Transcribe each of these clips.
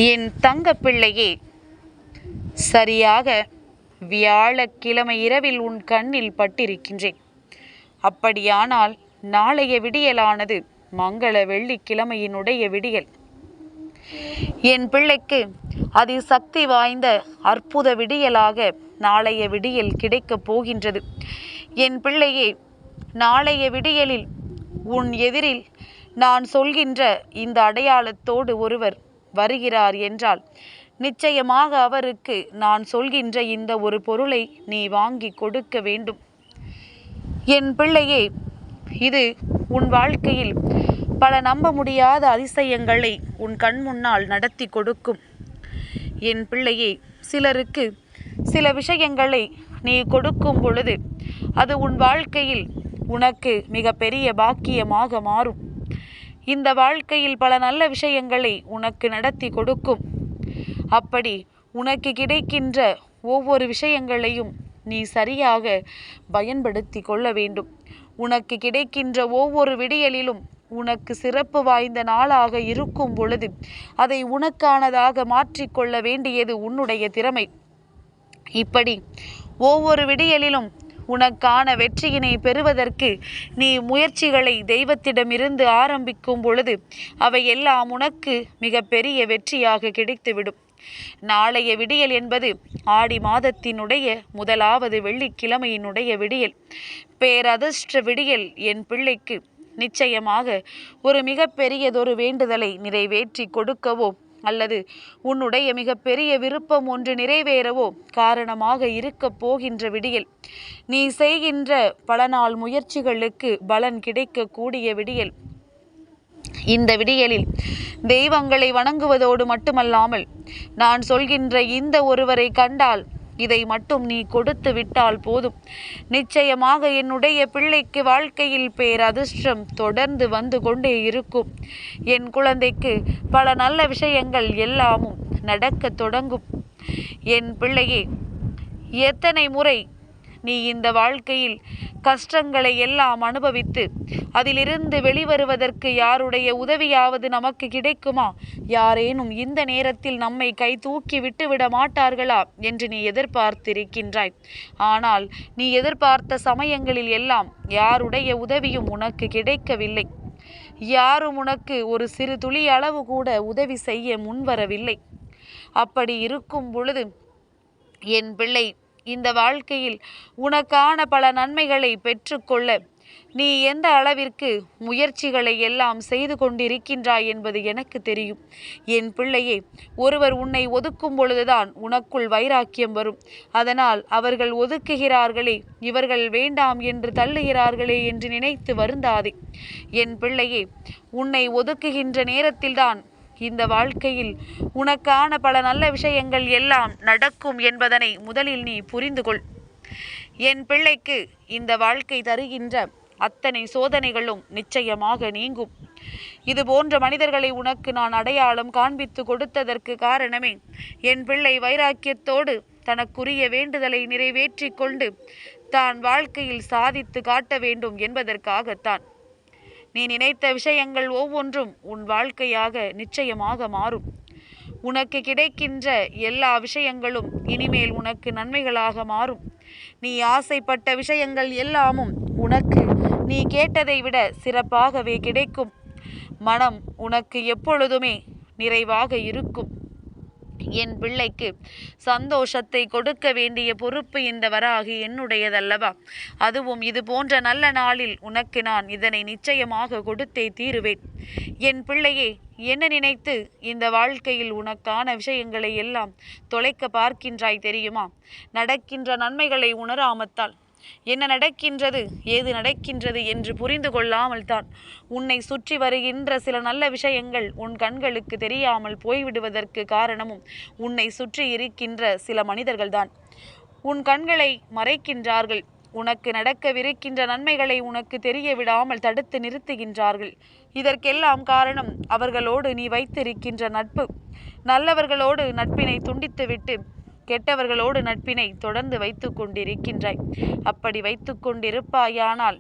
என் தங்க பிள்ளையே, சரியாக வியாழக்கிழமை இரவில் உன் கண்ணில் பட்டிருக்கின்றேன். அப்படியானால் நாளைய விடியலானது மங்கள வெள்ளிக்கிழமையினுடைய விடியல். என் பிள்ளைக்கு அதிசக்தி வாய்ந்த அற்புத விடியலாக நாளைய விடியல் கிடைக்கப் போகின்றது. என் பிள்ளையே, நாளைய விடியலில் உன் எதிரில் நான் சொல்கின்ற இந்த அடையாளத்தோடு ஒருவர் வருகிறார் என்றால் நிச்சயமாக அவருக்கு நான் சொல்கின்ற இந்த ஒரு பொருளை நீ வாங்கி கொடுக்க வேண்டும். என் பிள்ளையே, இது உன் வாழ்க்கையில் பல நம்ப முடியாத அதிசயங்களை உன் கண் முன்னால் நடத்தி கொடுக்கும். என் பிள்ளையே, சிலருக்கு சில விஷயங்களை நீ கொடுக்கும் பொழுது அது உன் வாழ்க்கையில் உனக்கு மிக பெரிய பாக்கியமாக மாறும். இந்த வாழ்க்கையில் பல நல்ல விஷயங்களை உனக்கு நடத்தி கொடுக்கும். அப்படி உனக்கு கிடைக்கின்ற ஒவ்வொரு விஷயங்களையும் நீ சரியாக பயன்படுத்தி கொள்ள வேண்டும். உனக்கு கிடைக்கின்ற ஒவ்வொரு விடியலிலும் உனக்கு சிறப்பு வாய்ந்த நாளாக இருக்கும் பொழுது அதை உனக்கானதாக மாற்றிக்கொள்ள வேண்டியது உன்னுடைய திறமை. இப்படி ஒவ்வொரு விடியலிலும் உனக்கான வெற்றியினை பெறுவதற்கு நீ முயற்சிகளை தெய்வத்திடமிருந்து ஆரம்பிக்கும் பொழுது அவை எல்லாம் உனக்கு மிக பெரிய வெற்றியாக கிடைத்துவிடும். நாளைய விடியல் என்பது ஆடி மாதத்தினுடைய முதலாவது வெள்ளிக்கிழமையினுடைய விடியல். பேரதிர்ஷ்ட விடியல். என் பிள்ளைக்கு நிச்சயமாக ஒரு மிக பெரியதொரு வேண்டுதலை நிறைவேற்றி கொடுக்கவோ அல்லது உன்னுடைய மிக பெரிய விருப்பம் ஒன்று நிறைவேறவோ காரணமாக இருக்க போகின்ற விடியல். நீ செய்கின்ற பல நாள் முயற்சிகளுக்கு பலன் கிடைக்கக்கூடிய விடியல். இந்த விடியலில் தெய்வங்களை வணங்குவதோடு மட்டுமல்லாமல் நான் சொல்கின்ற இந்த ஒருவரை கண்டால் இதை மட்டும் நீ கொடுத்து விட்டால் போதும். நிச்சயமாக என்னுடைய பிள்ளைக்கு வாழ்க்கையில் பேரதிர்ஷ்டம் தொடர்ந்து வந்து கொண்டே இருக்கும். என் குழந்தைக்கு பல நல்ல விஷயங்கள் எல்லாமும் நடக்க தொடங்கும். என் பிள்ளையே, எத்தனை முறை நீ இந்த வாழ்க்கையில் கஷ்டங்களை எல்லாம் அனுபவித்து அதிலிருந்து வெளிவருவதற்கு யாருடைய உதவியாவது நமக்கு கிடைக்குமா, யாரேனும் இந்த நேரத்தில் நம்மை கை தூக்கி விட்டுவிட மாட்டார்களா என்று நீ எதிர்பார்த்திருக்கின்றாய். ஆனால் நீ எதிர்பார்த்த சமயங்களில் எல்லாம் யாருடைய உதவியும் உனக்கு கிடைக்கவில்லை. யாரும் உனக்கு ஒரு சிறு துளி அளவு கூட உதவி செய்ய முன்வரவில்லை. அப்படி இருக்கும் பொழுது என் பிள்ளை, இந்த வாழ்க்கையில் உனக்கான பல நன்மைகளை பெற்றுக்கொள்ள நீ எந்த அளவிற்கு முயற்சிகளை எல்லாம் செய்து கொண்டிருக்கின்றாய் என்பது எனக்கு தெரியும். என் பிள்ளையே, ஒருவர் உன்னை ஒதுக்கும் பொழுதுதான் உனக்குள் வைராக்கியம் வரும். அதனால் அவர்கள் ஒதுக்குகிறார்களே, இவர்கள் வேண்டாம் என்று தள்ளுகிறார்களே என்று நினைத்து வருந்தாதே. என் பிள்ளையே, உன்னை ஒதுக்குகின்ற நேரத்தில்தான் இந்த வாழ்க்கையில் உனக்கான பல நல்ல விஷயங்கள் எல்லாம் நடக்கும் என்பதனை முதலில் நீ புரிந்து கொள். என் பிள்ளைக்கு இந்த வாழ்க்கை தருகின்ற அத்தனை சோதனைகளும் நிச்சயமாக நீங்கும். இது போன்ற மனிதர்களை உனக்கு நான் அடையாளம் காண்பித்து கொடுத்ததற்கு காரணமே என் பிள்ளை வைராக்கியத்தோடு தனக்குரிய வேண்டுதலை நிறைவேற்றி கொண்டு தான் வாழ்க்கையில் சாதித்து காட்ட வேண்டும் என்பதற்காகத்தான். நீ நினைத்த விஷயங்கள் ஒவ்வொன்றும் உன் வாழ்க்கையாக நிச்சயமாக மாறும். உனக்கு கிடைக்கின்ற எல்லா விஷயங்களும் இனிமேல் உனக்கு நன்மைகளாக மாறும். நீ ஆசைப்பட்ட விஷயங்கள் எல்லாமும் உனக்கு நீ கேட்டதை விட சிறப்பாகவே கிடைக்கும். மனம் உனக்கு எப்பொழுதுமே நிறைவாக இருக்கும். என் பிள்ளைக்கு சந்தோஷத்தை கொடுக்க வேண்டிய பொறுப்பு இந்த வராகி என்னுடையதல்லவா? அதுவும் இது போன்ற நல்ல நாளில் உனக்கு நான் இதனை நிச்சயமாக கொடுத்தே தீருவேன். என் பிள்ளையே, என்ன நினைத்து இந்த வாழ்க்கையில் உனக்கான விஷயங்களை எல்லாம் தொலைக்க பார்க்கின்றாய் தெரியுமா? நடக்கின்ற நன்மைகளை உணராமத்தால் என்ன நடக்கின்றது, ஏது நடக்கின்றது என்று புரிந்து கொள்ளாமல் தான் உன்னை சுற்றி வருகின்ற சில நல்ல விஷயங்கள் உன் கண்களுக்கு தெரியாமல் போய்விடுவதற்கு காரணமும் உன்னை சுற்றி இருக்கின்ற சில மனிதர்கள்தான். உன் கண்களை மறைக்கின்றார்கள். உனக்கு நடக்கவிருக்கின்ற நன்மைகளை உனக்கு தெரிய விடாமல் தடுத்து நிறுத்துகின்றார்கள். இதற்கெல்லாம் காரணம் அவர்களோடு நீ வைத்திருக்கின்ற நட்பு. நல்லவர்களோடு நட்பினை துண்டித்துவிட்டு கெட்டவர்களோடு நட்பினை தொடர்ந்து வைத்து கொண்டிருக்கின்றாய். அப்படி வைத்து கொண்டிருப்பாயானால்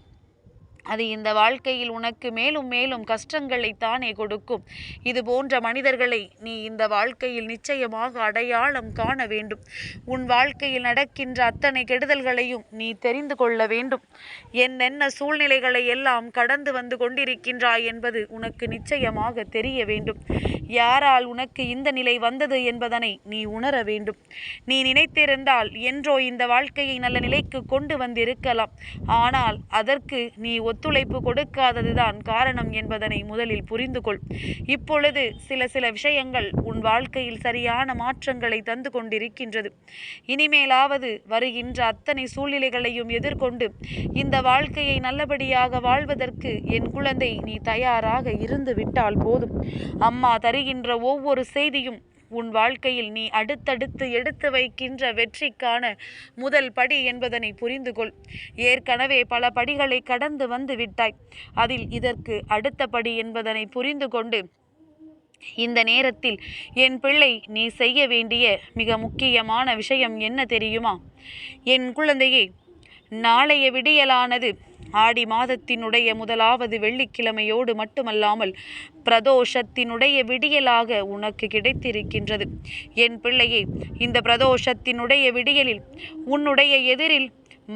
அது இந்த வாழ்க்கையில் உனக்கு மேலும் மேலும் கஷ்டங்களை தானே கொடுக்கும். இது போன்ற மனிதர்களை நீ இந்த வாழ்க்கையில் நிச்சயமாக அடையாளம் காண வேண்டும். உன் வாழ்க்கையில் நடக்கின்ற அத்தனை கெடுதல்களையும் நீ தெரிந்து கொள்ள வேண்டும். என்னென்ன சூழ்நிலைகளை எல்லாம் கடந்து வந்து கொண்டிருக்கின்றாய் என்பது உனக்கு நிச்சயமாக தெரிய வேண்டும். யாரால் உனக்கு இந்த நிலை வந்தது என்பதனை நீ உணர வேண்டும். நீ நினைத்திருந்தால் என்றோ இந்த வாழ்க்கையை நல்ல நிலைக்கு கொண்டு வந்திருக்கலாம். ஆனால் அதற்கு நீ ஒத்துழைப்பு கொடுக்காததுதான் காரணம் என்பதனை முதலில் புரிந்து கொள். இப்பொழுது சில விஷயங்கள் உன் வாழ்க்கையில் சரியான மாற்றங்களை தந்து கொண்டிருக்கின்றது. இனிமேலாவது வருகின்ற அத்தனை சூழ்நிலைகளையும் எதிர்கொண்டு இந்த வாழ்க்கையை நல்லபடியாக வாழ்வதற்கு என் குழந்தை நீ தயாராக இருந்து விட்டால் போதும். அம்மா தருகின்ற ஒவ்வொரு செய்தியும் உன் வாழ்க்கையில் நீ அடுத்தடுத்து எடுத்து வைக்கின்ற வெற்றிக்கான முதல் படி என்பதனை புரிந்து கொள். ஏற்கனவே பல படிகளை கடந்து வந்து விட்டாய். அதில் இதற்கு அடுத்த படி என்பதனை புரிந்து கொண்டு இந்த நேரத்தில் என் பிள்ளை நீ செய்ய வேண்டிய மிக முக்கியமான விஷயம் என்ன தெரியுமா? என் குழந்தையே, நாளைய விடியலானது ஆடி மாதத்தினுடைய முதலாவது வெள்ளிக்கிழமையோடு மட்டுமல்லாமல் பிரதோஷத்தினுடைய விடியலாக உனக்கு கிடைத்திருக்கின்றது. என் பிள்ளையே, இந்த பிரதோஷத்தினுடைய விடியலில் உன்னுடைய எதிரில்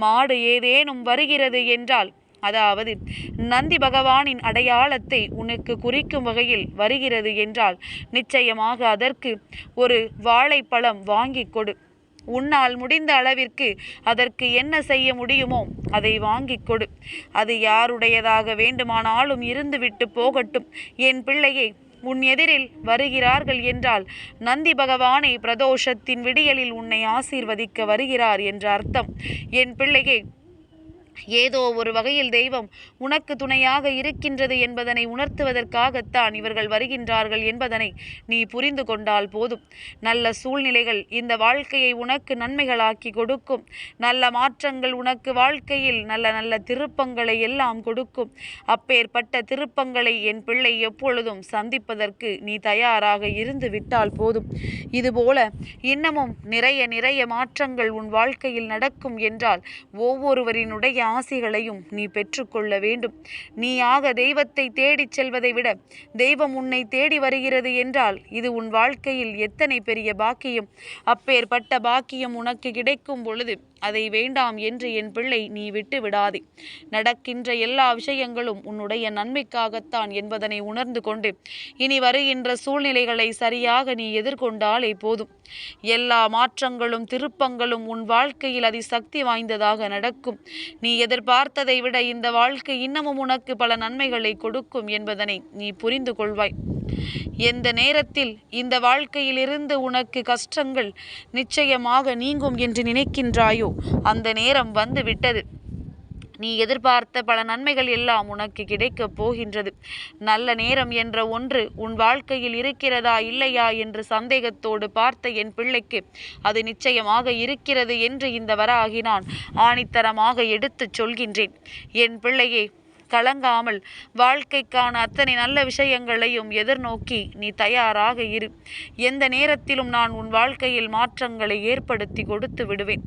மாடு ஏதேனும் வருகிறது என்றால், அதாவது நந்தி பகவானின் அடையாளத்தை உனக்கு குறிக்கும் வகையில் வருகிறது என்றால், நிச்சயமாக அதற்கு ஒரு வாழைப்பழம் வாங்கி கொடு. உன்னால் முடிந்த அளவிற்கு அதற்கு என்ன செய்ய முடியுமோ அதை வாங்கி கொடு. அது யாருடையதாக வேண்டுமானாலும் இருந்துவிட்டு போகட்டும். என் பிள்ளையே, உன் எதிரில் வருகிறார்கள் என்றால் நந்தி பகவானை பிரதோஷத்தின் விடியலில் உன்னை ஆசீர்வதிக்க வருகிறார் என்ற அர்த்தம். என் பிள்ளையே, ஏதோ ஒரு வகையில் தெய்வம் உனக்கு துணையாக இருக்கின்றது என்பதனை உணர்த்துவதற்காகத்தான் இவர்கள் வருகின்றார்கள் என்பதனை நீ புரிந்து கொண்டால் போதும். நல்ல சூழ்நிலைகள் இந்த வாழ்க்கையை உனக்கு நன்மைகளாக்கி கொடுக்கும். நல்ல மாற்றங்கள் உனக்கு வாழ்க்கையில் நல்ல நல்ல திருப்பங்களை எல்லாம் கொடுக்கும். அப்பேற்பட்ட திருப்பங்களை என் பிள்ளை எப்பொழுதும் சந்திப்பதற்கு நீ தயாராக இருந்து விட்டால் போதும். இதுபோல இன்னமும் நிறைய மாற்றங்கள் உன் வாழ்க்கையில் நடக்கும் என்றால் ஒவ்வொருவரினுடைய ஆசிகளையும் நீ பெற்றுக்கொள்ள வேண்டும். நீயாக தெய்வத்தை தேடிச் செல்வதை விட தெய்வம் உன்னை தேடி வருகிறது என்றால் இது உன் வாழ்க்கையில் எத்தனை பெரிய பாக்கியம். அப்பேற்பட்ட பாக்கியம் உனக்கு கிடைக்கும் பொழுது அதை வேண்டாம் என்று என் பிள்ளை நீ விட்டு விடாதே. நடக்கின்ற எல்லா விஷயங்களும் உன்னுடைய நன்மைக்காகத்தான் என்பதனை உணர்ந்து கொண்டு இனி வருகின்ற சூழ்நிலைகளை சரியாக நீ எதிர்கொண்டாலே போதும். எல்லா மாற்றங்களும் திருப்பங்களும் உன் வாழ்க்கையில் அதிசக்தி வாய்ந்ததாக நடக்கும். நீ எதிர்பார்த்ததை விட இந்த வாழ்க்கை இன்னமும் உனக்கு பல நன்மைகளை கொடுக்கும் என்பதனை நீ புரிந்து கொள்வாய். எந்த நேரத்தில் இந்த வாழ்க்கையிலிருந்து உனக்கு கஷ்டங்கள் நிச்சயமாக நீங்கும் என்று நினைக்கின்றாயோ அந்த நேரம் வந்து விட்டது. நீ எதிர்பார்த்த பல நன்மைகள் எல்லாம் உனக்கு கிடைக்கப் போகின்றது. நல்ல நேரம் என்ற ஒன்று உன் வாழ்க்கையில் இருக்கிறதா இல்லையா என்று சந்தேகத்தோடு பார்த்த என் பிள்ளைக்கு அது நிச்சயமாக இருக்கிறது என்று இந்த வராகி நான் ஆணித்தரமாக எடுத்துச் சொல்கின்றேன். என் பிள்ளையே, கலங்காமல் வாழ்க்கைக்கான அத்தனை நல்ல விஷயங்களையும் எதிர்நோக்கி நீ தயாராக இரு. எந்த நேரத்திலும் நான் உன் வாழ்க்கையில் மாற்றங்களை ஏற்படுத்தி கொடுத்து விடுவேன்.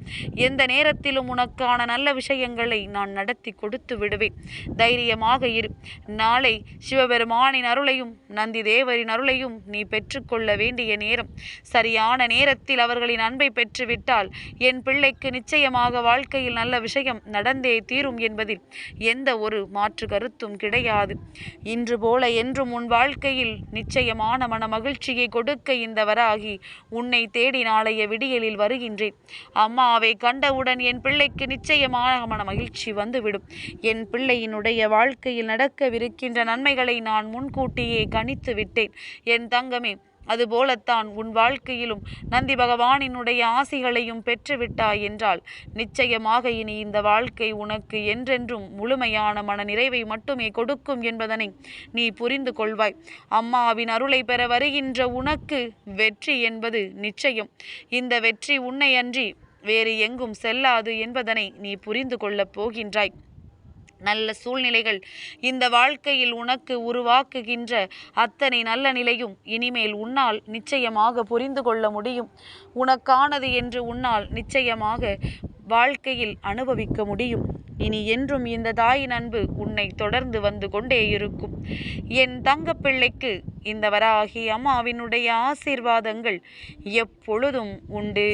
எந்த நேரத்திலும் உனக்கான நல்ல விஷயங்களை நான் நடத்தி கொடுத்து விடுவேன். தைரியமாக இரு. நாளை சிவபெருமானின் அருளையும் நந்தி தேவரின் அருளையும் நீ பெற்றுக்கொள்ள வேண்டிய நேரம். சரியான நேரத்தில் அவர்களின் அன்பை பெற்றுவிட்டால் என் பிள்ளைக்கு நிச்சயமாக வாழ்க்கையில் நல்ல விஷயம் நடந்தே தீரும் என்பதில் எந்த ஒரு மாற்று கருத்தும் கிடையாது. இன்று போல என்றும் உன் வாழ்க்கையில் நிச்சயமான மன மகிழ்ச்சியை கொடுக்க இந்த வராகி உன்னை தேடி நாளைய விடியலில் வருகின்றேன். அம்மாவை கண்டவுடன் என் பிள்ளைக்கு நிச்சயமான மன மகிழ்ச்சி வந்துவிடும். என் பிள்ளையினுடைய வாழ்க்கையில் நடக்கவிருக்கின்ற நன்மைகளை நான் முன்கூட்டியே கணித்து விட்டேன். என் தங்கமே, அதுபோலத்தான் உன் வாழ்க்கையிலும் நந்தி பகவானினுடைய ஆசிகளையும் பெற்றுவிட்டாய் என்றால் நிச்சயமாக இனி இந்த வாழ்க்கை உனக்கு என்றென்றும் முழுமையான மன நிறைவை மட்டுமே கொடுக்கும் என்பதனை நீ புரிந்து கொள்வாய். அம்மாவின் அருளை பெற வருகின்ற உனக்கு வெற்றி என்பது நிச்சயம். இந்த வெற்றி உன்னை அன்றி வேறு எங்கும் செல்லாது என்பதனை நீ புரிந்து கொள்ளப் போகின்றாய். நல்ல சூழ்நிலைகள் இந்த வாழ்க்கையில் உனக்கு உருவாக்குகின்ற அத்தனை நல்ல நிலையும் இனிமேல் உன்னால் நிச்சயமாக புரிந்து கொள்ள முடியும். உனக்கானது என்று உன்னால் நிச்சயமாக வாழ்க்கையில் அனுபவிக்க முடியும். இனி என்றும் இந்த தாயின் அன்பு உன்னை தொடர்ந்து வந்து கொண்டே இருக்கும். என் தங்கப்பிள்ளைக்கு இந்த வராகி அம்மாவினுடைய ஆசீர்வாதங்கள் எப்பொழுதும் உண்டு.